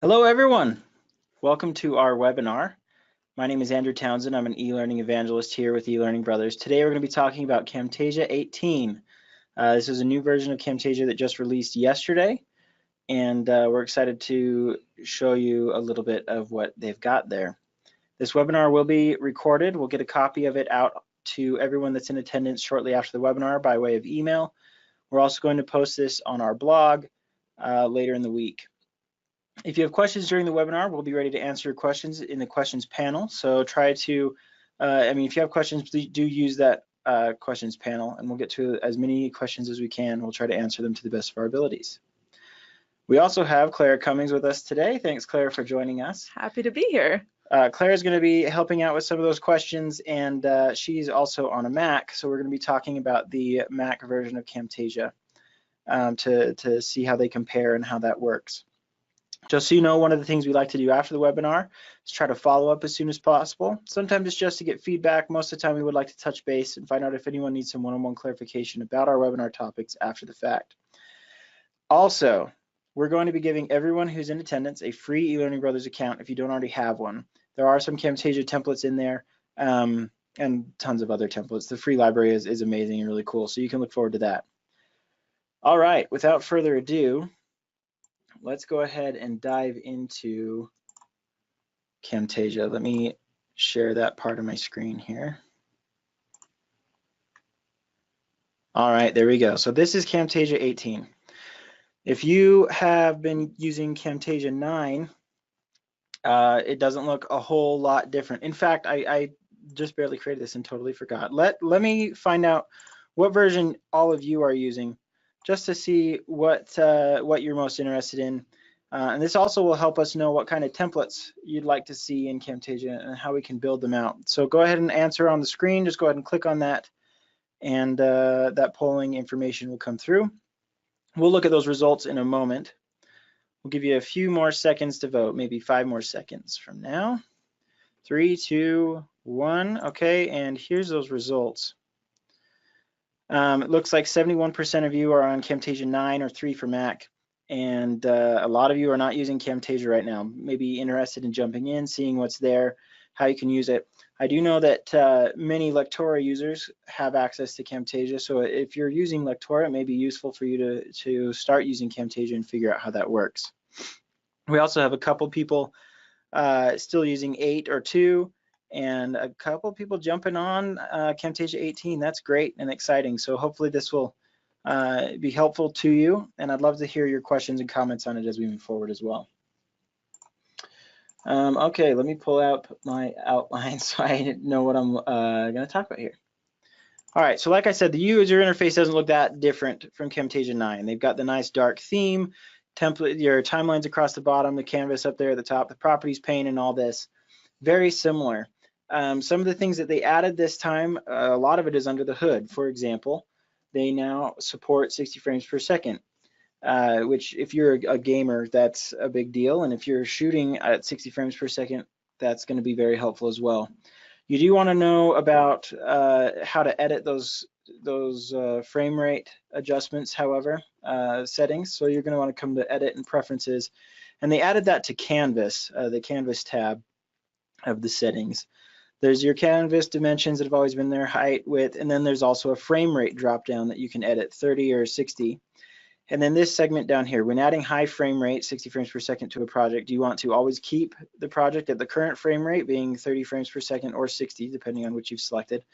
Hello everyone, welcome to our webinar. My name is Andrew Townsend. I'm an e-learning evangelist here with eLearning Brothers. Today we're going to be talking about Camtasia 18. This is a new version of Camtasia that just released yesterday, and we're excited to show you a little bit of what they've got there. This webinar will be recorded. We'll get a copy of it out to everyone that's in attendance shortly after the webinar by way of email. We're also going to post this on our blog later in the week. If you have questions during the webinar, we'll be ready to answer your questions in the questions panel. So try to, if you have questions, please do use that questions panel, and we'll get to as many questions as we can. We'll try to answer them to the best of our abilities. We also have Claire Cummings with us today. Thanks, Claire, for joining us. Happy to be here. Claire is going to be helping out with some of those questions, and she's also on a Mac, so we're going to be talking about the Mac version of Camtasia to see how they compare and how that works. Just so you know, one of the things we like to do after the webinar is try to follow up as soon as possible. Sometimes it's just to get feedback. Most of the time we would like to touch base and find out if anyone needs some one-on-one clarification about our webinar topics after the fact. Also, we're going to be giving everyone who's in attendance a free eLearning Brothers account if you don't already have one. There are some Camtasia templates in there and tons of other templates. The free library is amazing and really cool, so you can look forward to that. All right, without further ado, let's go ahead and dive into Camtasia. Let me share that part of my screen here. All right, there we go. So this is Camtasia 18. If you have been using Camtasia 9, it doesn't look a whole lot different. In fact, I just barely created this and totally forgot. Let me find out what version all of you are using, just to see what you're most interested in. And this also will help us know what kind of templates you'd like to see in Camtasia and how we can build them out. So go ahead and answer on the screen. Just go ahead and click on that, and that polling information will come through. We'll look at those results in a moment. We'll give you a few more seconds to vote, maybe 5 more seconds from now. 3, 2, 1. Okay, and here's those results. It looks like 71% of you are on Camtasia 9 or 3 for Mac, and a lot of you are not using Camtasia right now. Maybe interested in jumping in, seeing what's there, how you can use it. I do know that many Lectora users have access to Camtasia, so if you're using Lectora, it may be useful for you to start using Camtasia and figure out how that works. We also have a couple people still using 8 or 2, and a couple people jumping on Camtasia 18. That's great and exciting. So hopefully this will be helpful to you, and I'd love to hear your questions and comments on it as we move forward as well. Okay, let me pull out my outline so I know what I'm going to talk about here. All right, so like I said, the user interface doesn't look that different from Camtasia 9. They've got the nice dark theme, template, your timelines across the bottom, the canvas up there at the top, the properties pane, and all this. Very similar. Some of the things that they added this time, a lot of it is under the hood. For example, they now support 60 frames per second, which if you're a gamer, that's a big deal. And if you're shooting at 60 frames per second, that's going to be very helpful as well. You do want to know about how to edit those frame rate adjustments, however, settings. So you're going to want to come to Edit and Preferences. And they added that to Canvas, the Canvas tab of the settings. There's your canvas dimensions that have always been there, height, width, and then there's also a frame rate drop down that you can edit, 30 or 60. And then this segment down here, when adding high frame rate, 60 frames per second to a project, do you want to always keep the project at the current frame rate, being 30 frames per second or 60, depending on which you've selected,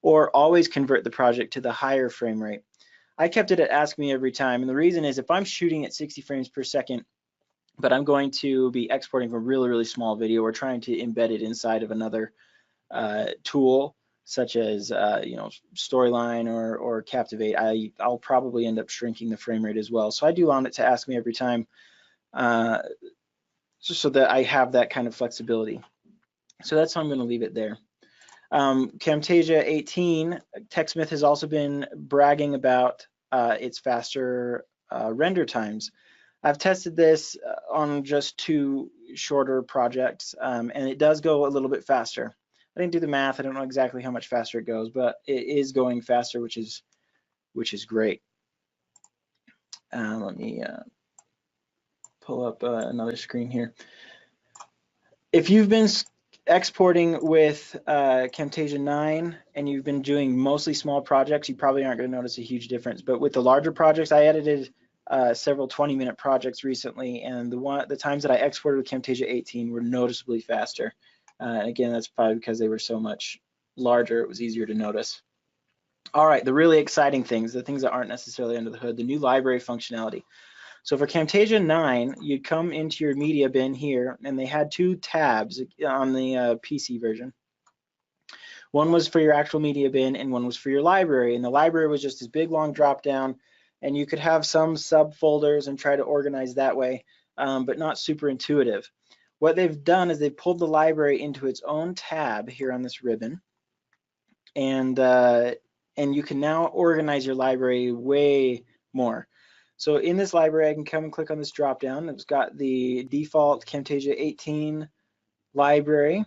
or always convert the project to the higher frame rate? I kept it at Ask Me Every Time, and the reason is if I'm shooting at 60 frames per second, but I'm going to be exporting from really, really small video or trying to embed it inside of another tool, such as Storyline or Captivate, I'll probably end up shrinking the frame rate as well. So I do want it to Ask Me Every Time so that I have that kind of flexibility. So that's how I'm going to leave it there. Camtasia 18, TechSmith has also been bragging about its faster render times. I've tested this on just 2 shorter projects, and it does go a little bit faster. I didn't do the math. I don't know exactly how much faster it goes, but it is going faster, which is great. Let me pull up another screen here. If you've been exporting with Camtasia 9 and you've been doing mostly small projects, you probably aren't going to notice a huge difference. But with the larger projects, I edited several 20-minute projects recently, and the times that I exported with Camtasia 18 were noticeably faster. Again, that's probably because they were so much larger, it was easier to notice. All right, the really exciting things, the things that aren't necessarily under the hood, the new library functionality. So for Camtasia 9, you'd come into your media bin here, and they had two tabs on the PC version. One was for your actual media bin, and one was for your library. And the library was just this big, long drop down, and you could have some subfolders and try to organize that way, but not super intuitive. What they've done is they've pulled the library into its own tab here on this ribbon, and you can now organize your library way more. So in this library, I can come and click on this drop down. It's got the default Camtasia 18 library.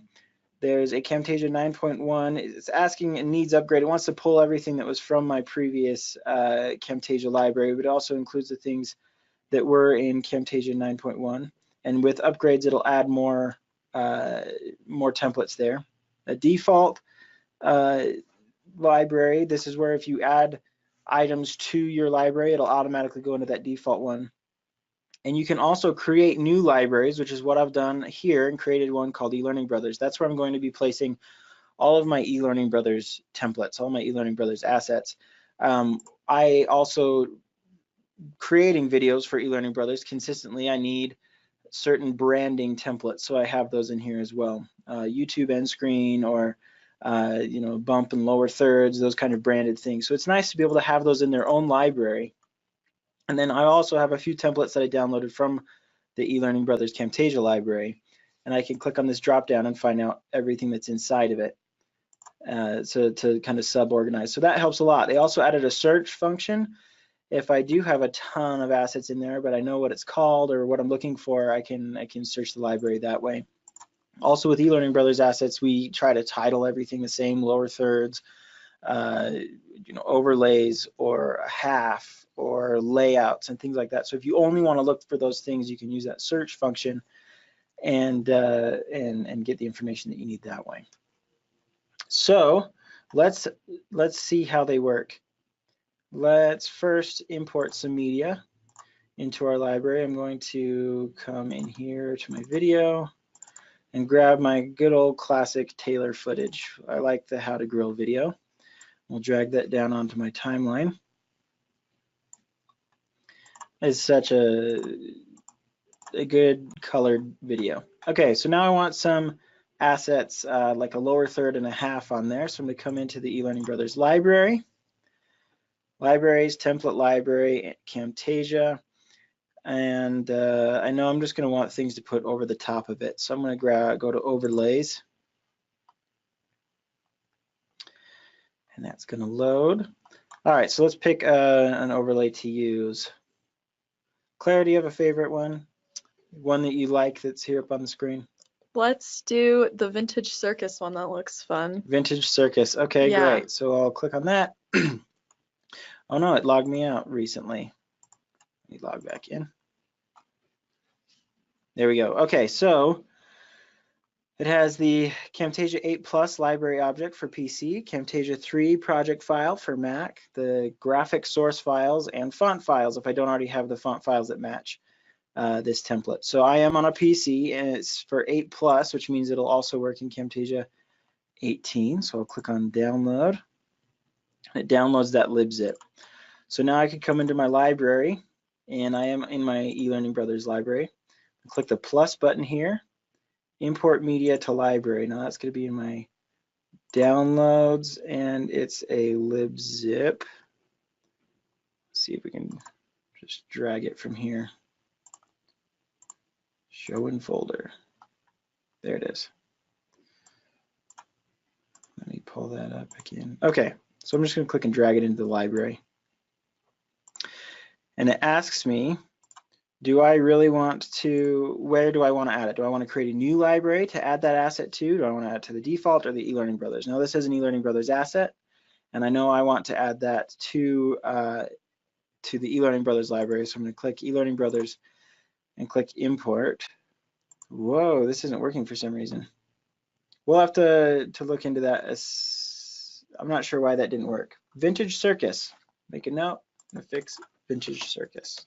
There's a Camtasia 9.1. It's asking it needs upgrade. It wants to pull everything that was from my previous Camtasia library, but it also includes the things that were in Camtasia 9.1. And with upgrades, it'll add more templates there. A default library. This is where if you add items to your library, it'll automatically go into that default one. And you can also create new libraries, which is what I've done here, and created one called eLearning Brothers. That's where I'm going to be placing all of my eLearning Brothers templates, all my eLearning Brothers assets. I also, creating videos for eLearning Brothers consistently, I need certain branding templates, so I have those in here as well. YouTube end screen, or bump and lower thirds, those kind of branded things. So it's nice to be able to have those in their own library. And then I also have a few templates that I downloaded from the eLearning Brothers Camtasia library, and I can click on this drop down and find out everything that's inside of it, so to kind of sub-organize. So that helps a lot. They also added a search function. If I do have a ton of assets in there, but I know what it's called or what I'm looking for, I can search the library that way. Also with eLearning Brothers assets, we try to title everything the same, lower thirds, overlays, or a half, or layouts and things like that. So if you only want to look for those things, you can use that search function and get the information that you need that way. So let's see how they work. Let's first import some media into our library. I'm going to come in here to my video and grab my good old classic Taylor footage. I like the How to Grill video. We'll drag that down onto my timeline. It's such a good colored video. Okay, so now I want some assets like a lower third and a half on there. So I'm going to come into the eLearning Brothers library. Libraries, template library, Camtasia. And I know I'm just going to want things to put over the top of it. So I'm going to go to overlays. And that's going to load. All right, so let's pick an overlay to use. Claire, do you have a favorite one? One that you like that's here up on the screen? Let's do the Vintage Circus one. That looks fun. Vintage Circus. Okay, yeah. Great. So I'll click on that. Oh no, it logged me out recently. Let me log back in. There we go. Okay, so it has the Camtasia 8 Plus library object for PC, Camtasia 3 project file for Mac, the graphic source files, and font files if I don't already have the font files that match this template. So I am on a PC, and it's for 8 Plus, which means it'll also work in Camtasia 18. So I'll click on download. It downloads that libzip. So now I can come into my library, and I am in my eLearning Brothers library. Click the plus button here. Import media to library. Now that's going to be in my downloads, and it's a libzip. Let's see if we can just drag it from here. Show in folder. There it is. Let me pull that up again. Okay, so I'm just going to click and drag it into the library. And it asks me, do I really want to, where do I want to add it? Do I want to create a new library to add that asset to? Do I want to add it to the default or the eLearning Brothers? Now this is an eLearning Brothers asset, and I know I want to add that to the eLearning Brothers library. So I'm going to click eLearning Brothers and click import. Whoa, this isn't working for some reason. We'll have to look into that. I'm not sure why that didn't work. Vintage Circus. Make a note. I'm gonna fix Vintage Circus.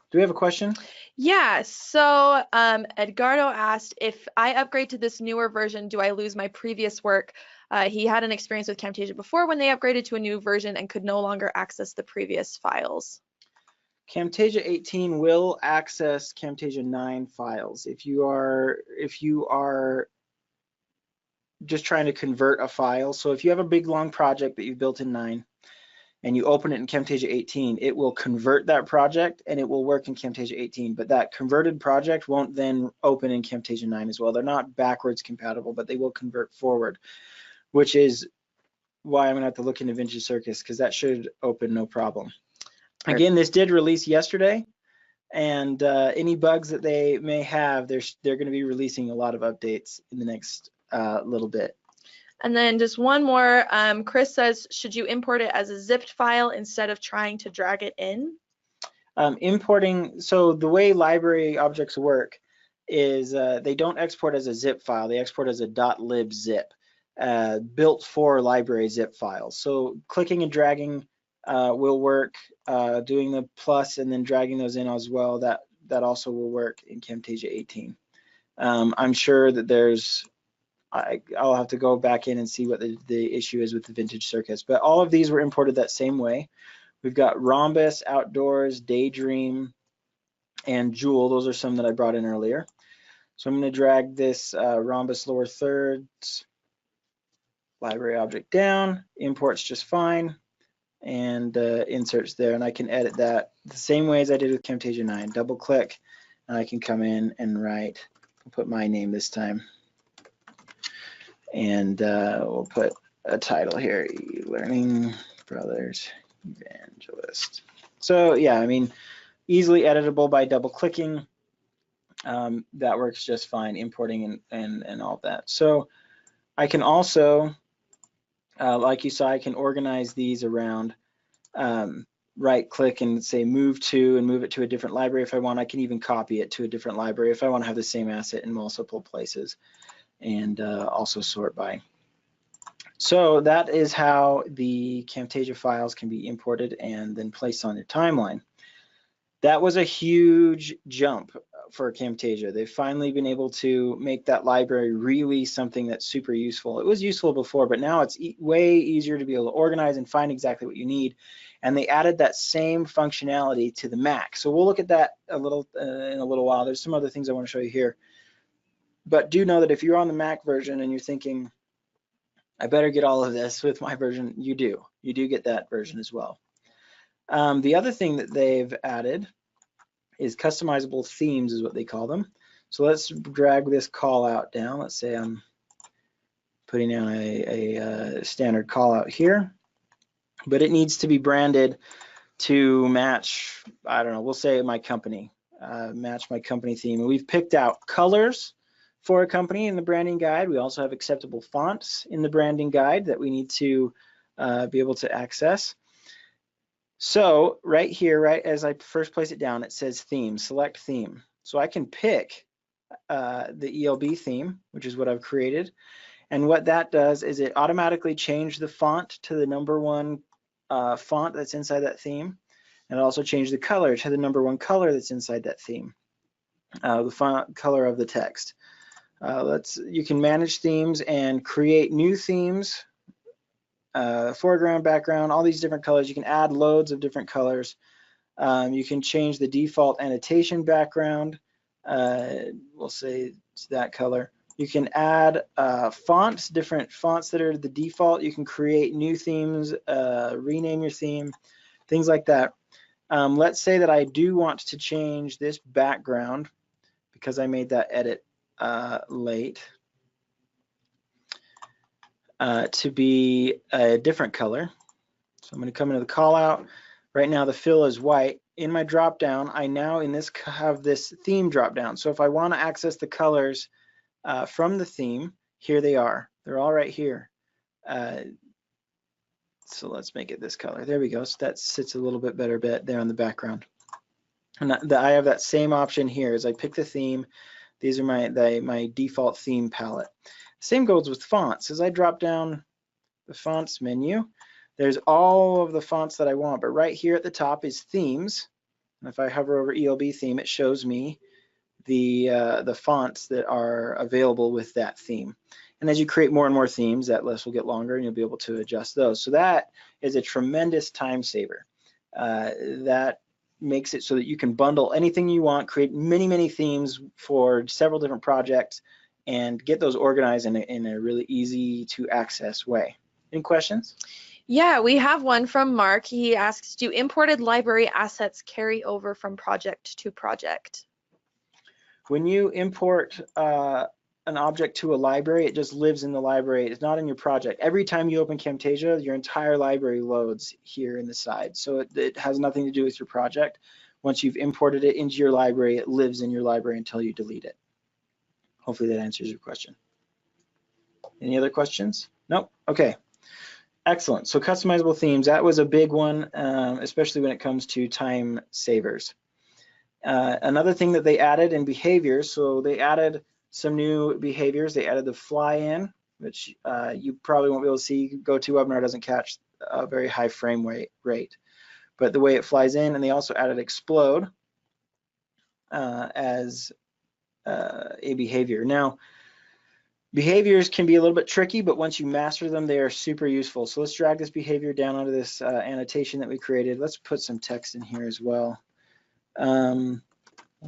Do we have a question? Yeah, so Edgardo asked, if I upgrade to this newer version, do I lose my previous work? He had an experience with Camtasia before when they upgraded to a new version and could no longer access the previous files. Camtasia 18 will access Camtasia 9 files. If you are just trying to convert a file, so if you have a big long project that you built in 9 and you open it in Camtasia 18, it will convert that project and it will work in Camtasia 18, but that converted project won't then open in Camtasia 9 as well. They're not backwards compatible, but they will convert forward, which is why I'm gonna have to look into Vintage Circus, because that should open no problem. Again, this did release yesterday, and any bugs that they may have, they're gonna be releasing a lot of updates in the next little bit. And then just one more, Chris says, should you import it as a zipped file instead of trying to drag it in? Importing, so the way library objects work is they don't export as a zip file, they export as a .lib zip, built for library zip files. So clicking and dragging will work, doing the plus and then dragging those in as well, that also will work in Camtasia 18. I'm sure that I'll have to go back in and see what the issue is with the Vintage Circus, but all of these were imported that same way. We've got Rhombus, Outdoors, Daydream, and Jewel. Those are some that I brought in earlier. So I'm going to drag this Rhombus lower thirds library object down, imports just fine, and inserts there, and I can edit that the same way as I did with Camtasia 9. Double click, and I can come in and write, I'll put my name this time. And we'll put a title here, eLearning Brothers Evangelist. So yeah, I mean, easily editable by double clicking. That works just fine, importing and all that. So I can also, like you saw, I can organize these around, right click and say move to, and move it to a different library if I want. I can even copy it to a different library if I want to have the same asset in multiple places, and also sort by. So that is how the Camtasia files can be imported and then placed on your timeline. That was a huge jump for Camtasia. They've finally been able to make that library really something that's super useful. It was useful before, but now it's way easier to be able to organize and find exactly what you need. And they added that same functionality to the Mac. So we'll look at that a little in a little while. There's some other things I want to show you here. But do know that if you're on the Mac version and you're thinking, I better get all of this with my version, you do. You do get that version as well. The other thing that they've added is customizable themes, is what they call them. So let's drag this call out down. Let's say I'm putting down a standard call out here, but it needs to be branded to match, I don't know, we'll say my company, match my company theme. And we've picked out colors for a company in the branding guide. We also have acceptable fonts in the branding guide that we need to be able to access. So right here, right as I first place it down, it says theme, select theme. So I can pick the ELB theme, which is what I've created. And what that does is it automatically changes the font to the #1 font that's inside that theme. And it also changes the color to the #1 color that's inside that theme, the font color of the text. You can manage themes and create new themes, foreground, background, all these different colors. You can add loads of different colors. You can change the default annotation background. We'll say it's that color. You can add fonts, different fonts that are the default. You can create new themes, rename your theme, things like that. Let's say that I do want to change this background because I made that edit late, to be a different color. So I'm going to come into the call out. Right now the fill is white. In my drop down, I now have this theme drop down. So if I want to access the colors from the theme, here they are. They're all right here. So let's make it this color. There we go. So that sits a little bit better there on the background. And I have that same option here as I pick the theme. These are my default theme palette. Same goes with fonts. As I drop down the fonts menu, there's all of the fonts that I want, but right here at the top is themes. And if I hover over ELB theme, it shows me the fonts that are available with that theme. And as you create more and more themes, that list will get longer and you'll be able to adjust those. So that is a tremendous time saver. That makes it so that you can bundle anything you want, create many themes for several different projects, and get those organized in a really easy to access way. Any questions? Yeah, we have one from Mark. He asks, do imported library assets carry over from project to project? When you import an object to a library, it just lives in the library. It's not in your project. Every time you open Camtasia, your entire library loads here in the side. So it has nothing to do with your project. Once you've imported it into your library, it lives in your library until you delete it. Hopefully that answers your question. Any other questions? Nope. Okay. Excellent. So customizable themes, that was a big one, especially when it comes to time savers. Another thing that they added in behaviors, so they added some new behaviors. They added the fly in, which you probably won't be able to see. GoToWebinar doesn't catch a very high frame rate, but the way it flies in, and they also added explode as a behavior. Now, behaviors can be a little bit tricky, but once you master them, they are super useful. So let's drag this behavior down onto this annotation that we created. Let's put some text in here as well. We'll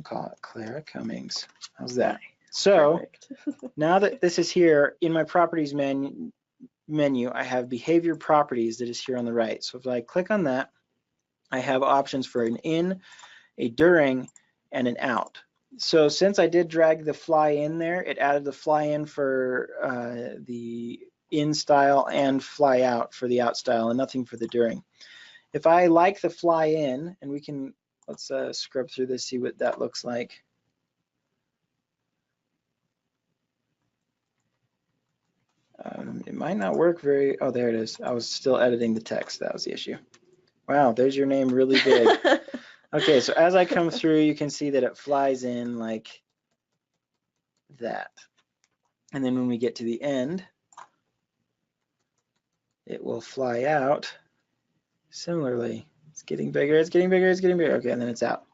call it Clara Cummings. How's that? So now that this is here in my properties menu, I have behavior properties that is here on the right. So if I click on that, I have options for an in, a during, and an out. So since I did drag the fly in there, it added the fly in for the in style and fly out for the out style, and nothing for the during. If I like the fly in, and we can, let's scrub through this, see what that looks like. It might not work very, oh, there it is. I was still editing the text. That was the issue. Wow, there's your name really big. Okay, so as I come through, you can see that it flies in like that. And then when we get to the end, it will fly out similarly. It's getting bigger, it's getting bigger, it's getting bigger. Okay, and then it's out.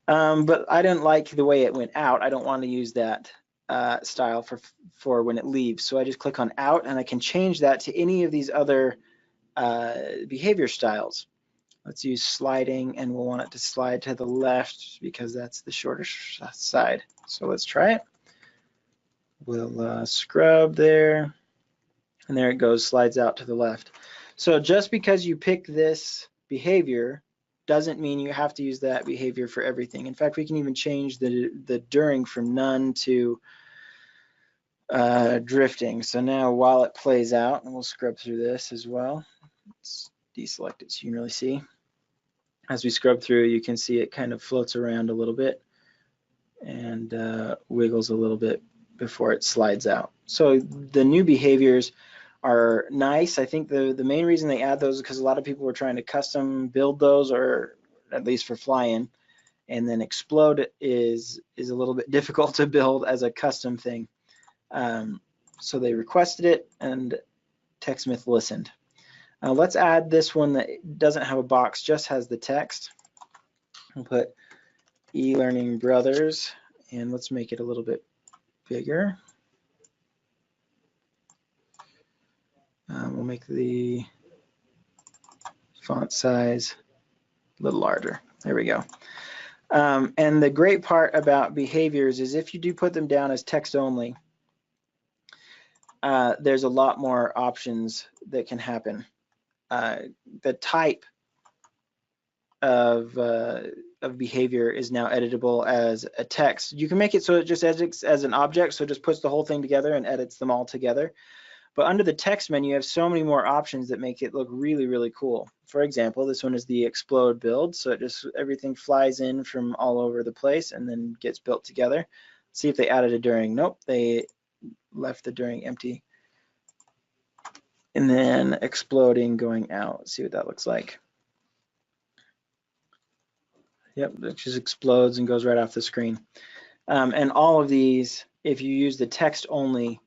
But I didn't like the way it went out. I don't want to use that style for when it leaves. So I just click on out, and I can change that to any of these other behavior styles. Let's use sliding, and we'll want it to slide to the left because that's the shorter side. So let's try it. We'll scrub there, and there it goes, slides out to the left. So just because you pick this behavior doesn't mean you have to use that behavior for everything. In fact, we can even change the during from none to drifting. So now while it plays out, and we'll scrub through this as well. Let's deselect it so you can really see. As we scrub through, you can see it kind of floats around a little bit and wiggles a little bit before it slides out. So the new behaviors are nice. I think the main reason they add those is because a lot of people were trying to custom build those, or at least for fly-in, and then explode is a little bit difficult to build as a custom thing. So they requested it, and TechSmith listened. Let's add this one that doesn't have a box, just has the text. We'll put eLearning Brothers, and let's make it a little bit bigger. We'll make the font size a little larger. There we go. And the great part about behaviors is if you do put them down as text only, there's a lot more options that can happen. The type of behavior is now editable as a text. You can make it so it just edits as an object, so it just puts the whole thing together and edits them all together. But under the text menu, you have so many more options that make it look really, really cool. For example, this one is the explode build, so it just everything flies in from all over the place and then gets built together. See if they added a during. Nope, they left the during empty. and then exploding going out. Let's see what that looks like. Yep, it just explodes and goes right off the screen. And all of these, if you use the text only,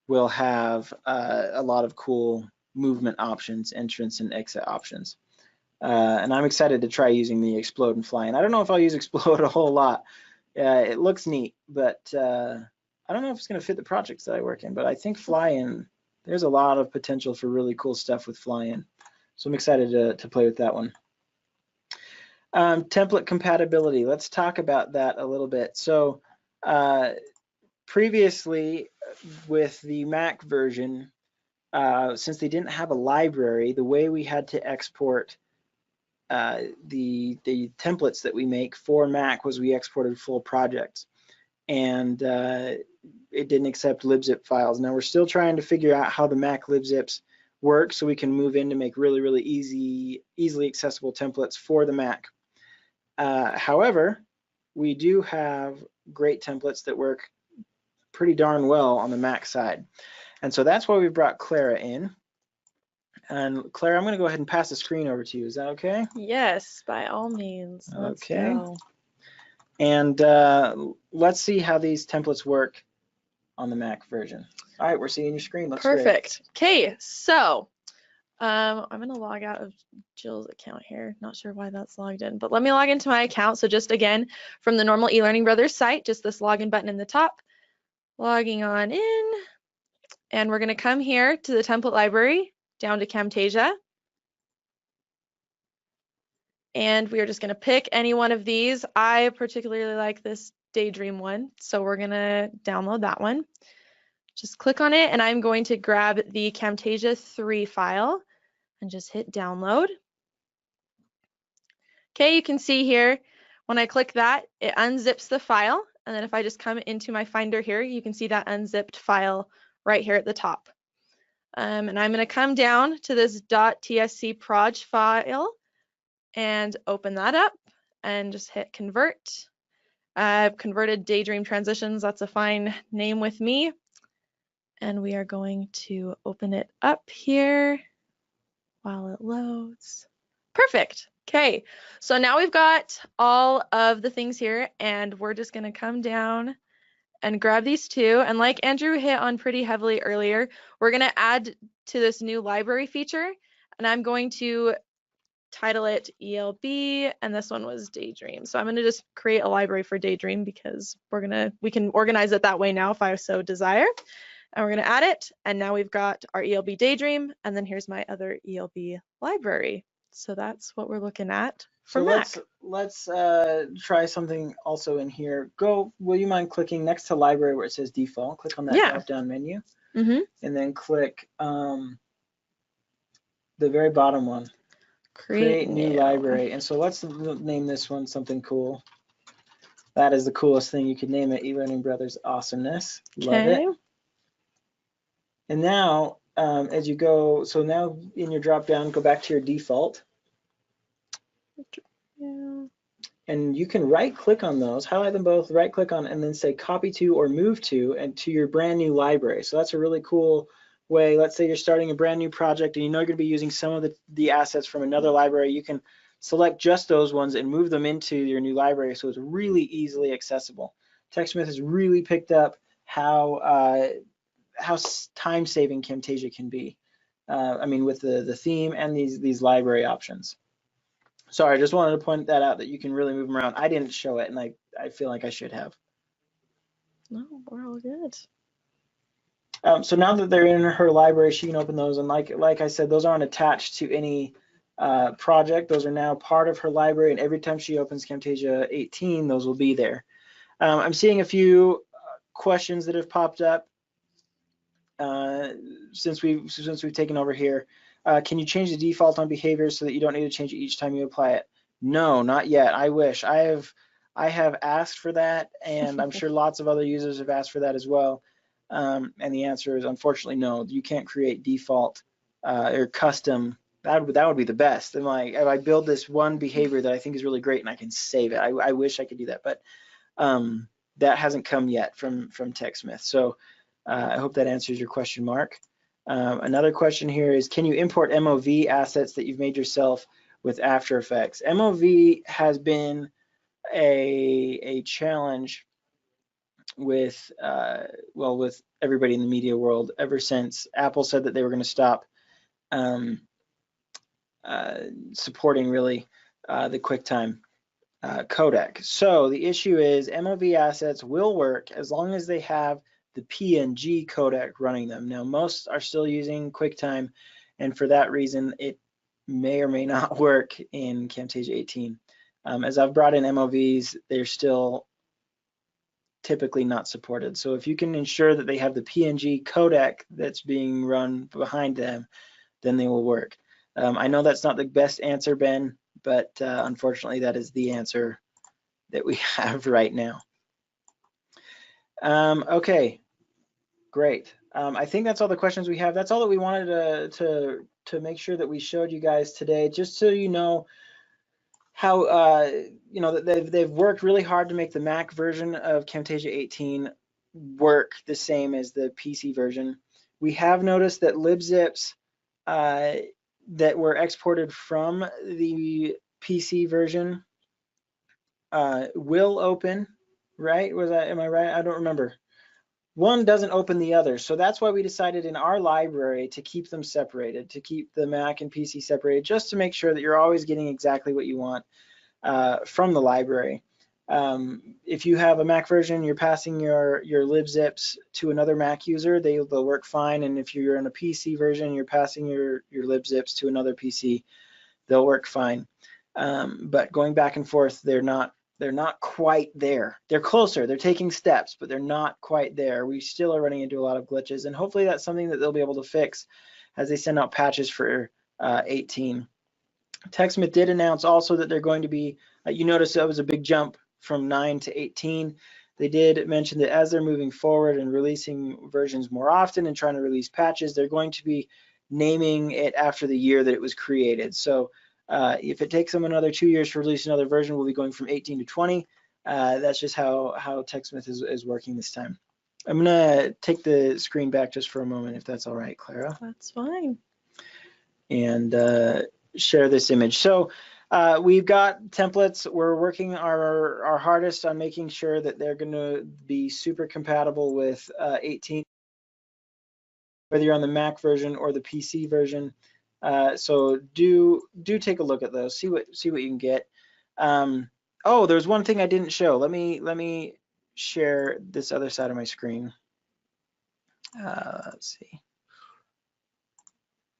will have a lot of cool movement options, entrance and exit options. And I'm excited to try using the explode and fly. And I don't know if I'll use explode a whole lot. It looks neat, but I don't know if it's going to fit the projects that I work in. But I think fly-in, there's a lot of potential for really cool stuff with fly-in. So I'm excited to play with that one. Template compatibility. Let's talk about that a little bit. So previously with the Mac version, since they didn't have a library, the way we had to export the templates that we make for Mac was we exported full projects, and it didn't accept libzip files. Now we're still trying to figure out how the Mac libzips work so we can move in to make really easily accessible templates for the Mac. However, we do have great templates that work pretty darn well on the Mac side. And so that's why we brought Clara in. And Clara, I'm going to go ahead and pass the screen over to you. Is that okay? Yes, by all means. Let's okay. Go. And let's see how these templates work on the Mac version. All right, we're seeing your screen. Looks perfect. Okay, so I'm going to log out of Jill's account here. Not sure why that's logged in, but let me log into my account. So just again, from the normal eLearning Brothers site, just this login button in the top, logging on in, and we're going to come here to the template library, down to Camtasia. And we are just going to pick any one of these. I particularly like this Daydream one, so we're going to download that one. Just click on it, and I'm going to grab the Camtasia 3 file and just hit download. Okay, you can see here, when I click that, it unzips the file. And then if I just come into my Finder here, you can see that unzipped file right here at the top. And I'm going to come down to this .tsc proj file and open that up and just hit convert. I've converted Daydream Transitions. That's a fine name with me. And we are going to open it up here while it loads. Perfect. Okay, so now we've got all of the things here, and we're just going to come down and grab these two. And like Andrew hit on pretty heavily earlier, we're going to add to this new library feature, and I'm going to title it ELB, and this one was Daydream. So I'm going to just create a library for Daydream because we can organize it that way now if I so desire. And we're going to add it, and now we've got our ELB Daydream, and then here's my other ELB library. So that's what we're looking at for Mac. Let's try something also in here. Will you mind clicking next to library where it says default? Click on that drop-down menu, and then click the very bottom one. Create new library. And so let's name this one something cool. That is the coolest thing you could name it. eLearning Brothers Awesomeness. Love it. And now, as you go, so now in your drop down, go back to your default. And you can right click on those, highlight them both, right click on, and then say copy to or move to, and to your brand new library. So that's a really cool way. Let's say you're starting a brand new project and you know you're going to be using some of the assets from another library. You can select just those ones and move them into your new library, so it's really easily accessible. TechSmith has really picked up how time-saving Camtasia can be. I mean, with the theme and these library options. Sorry, I just wanted to point that out, that you can really move them around. I didn't show it, and I feel like I should have. No, we're all good. So now that they're in her library, she can open those, and like I said, those aren't attached to any project. Those are now part of her library, and every time she opens Camtasia 18, those will be there. I'm seeing a few questions that have popped up since we've taken over here. Can you change the default on behaviors so that you don't need to change it each time you apply it? No, not yet. I wish. I have asked for that, and I'm sure lots of other users have asked for that as well. And the answer is unfortunately no. You can't create default or custom. That would be the best. And like, if I build this one behavior that I think is really great and I can save it, I wish I could do that, but that hasn't come yet from TechSmith. So I hope that answers your question, Mark. Another question here is, can you import MOV assets that you've made yourself with After Effects? MOV has been a challenge with with everybody in the media world ever since Apple said that they were going to stop supporting really the QuickTime codec. So the issue is MOV assets will work as long as they have the PNG codec running them. Now most are still using QuickTime, and for that reason it may or may not work in Camtasia 18. As I've brought in MOVs, they're still typically not supported. So if you can ensure that they have the PNG codec that's being run behind them, then they will work. I know that's not the best answer, Ben, but unfortunately that is the answer that we have right now. Okay, great. I think that's all the questions we have. That's all that we wanted to make sure that we showed you guys today, just so you know how you know that they've worked really hard to make the Mac version of Camtasia 18 work the same as the PC version. We have noticed that libzips that were exported from the PC version will open, right? Am I right? I don't remember. One doesn't open the other, so that's why we decided in our library to keep them separated, to keep the Mac and PC separated, just to make sure that you're always getting exactly what you want from the library. If you have a Mac version, you're passing your libzips to another Mac user, they'll work fine. And if you're in a PC version, you're passing your libzips to another PC, they'll work fine. But going back and forth, they're not quite there. They're closer, they're taking steps, but they're not quite there. We still are running into a lot of glitches, and hopefully that's something that they'll be able to fix as they send out patches for 18. TechSmith did announce also that they're going to be, you notice that was a big jump from 9 to 18. They did mention that as they're moving forward and releasing versions more often and trying to release patches, they're going to be naming it after the year that it was created. So if it takes them another 2 years to release another version, we'll be going from 18 to 20. That's just how TechSmith is working this time. I'm gonna take the screen back just for a moment, if that's all right, Clara. That's fine. And share this image. So we've got templates. We're working our hardest on making sure that they're going to be super compatible with 18, whether you're on the Mac version or the PC version. So do take a look at those. See what you can get. Oh, there's one thing I didn't show. Let me share this other side of my screen. Let's see.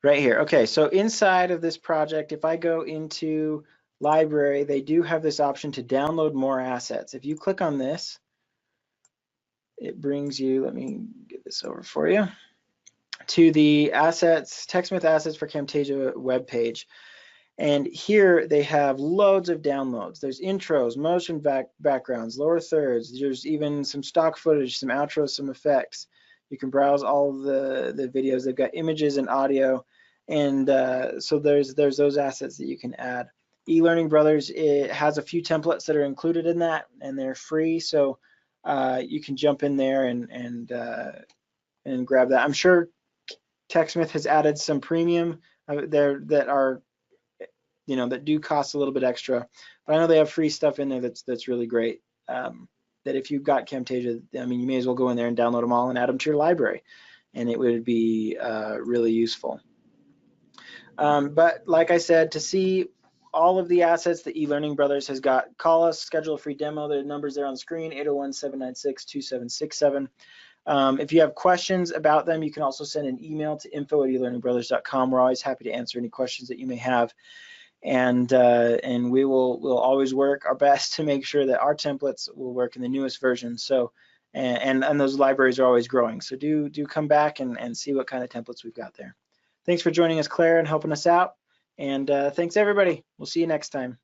Right here. Okay, so inside of this project, if I go into library, they do have this option to download more assets. If you click on this, it brings you, let me get this over for you, to the assets, TechSmith assets for Camtasia webpage. And here they have loads of downloads. There's intros, motion backgrounds, lower thirds. There's even some stock footage, some outros, some effects. You can browse all the videos. They've got images and audio, and so there's those assets that you can add. eLearning Brothers, it has a few templates that are included in that, and they're free, so you can jump in there and grab that. I'm sure TechSmith has added some premium there that are, you know, that do cost a little bit extra, but I know they have free stuff in there that's really great. That if you've got Camtasia, I mean, you may as well go in there and download them all and add them to your library, and it would be really useful. But like I said, to see all of the assets that eLearning Brothers has got, call us, schedule a free demo. The number's there on screen, 801-796-2767. If you have questions about them, you can also send an email to info@elearningbrothers.com. We're always happy to answer any questions that you may have. And we'll always work our best to make sure that our templates will work in the newest version. So, and those libraries are always growing. So do come back and see what kind of templates we've got there. Thanks for joining us, Claire, and helping us out. And thanks everybody. We'll see you next time.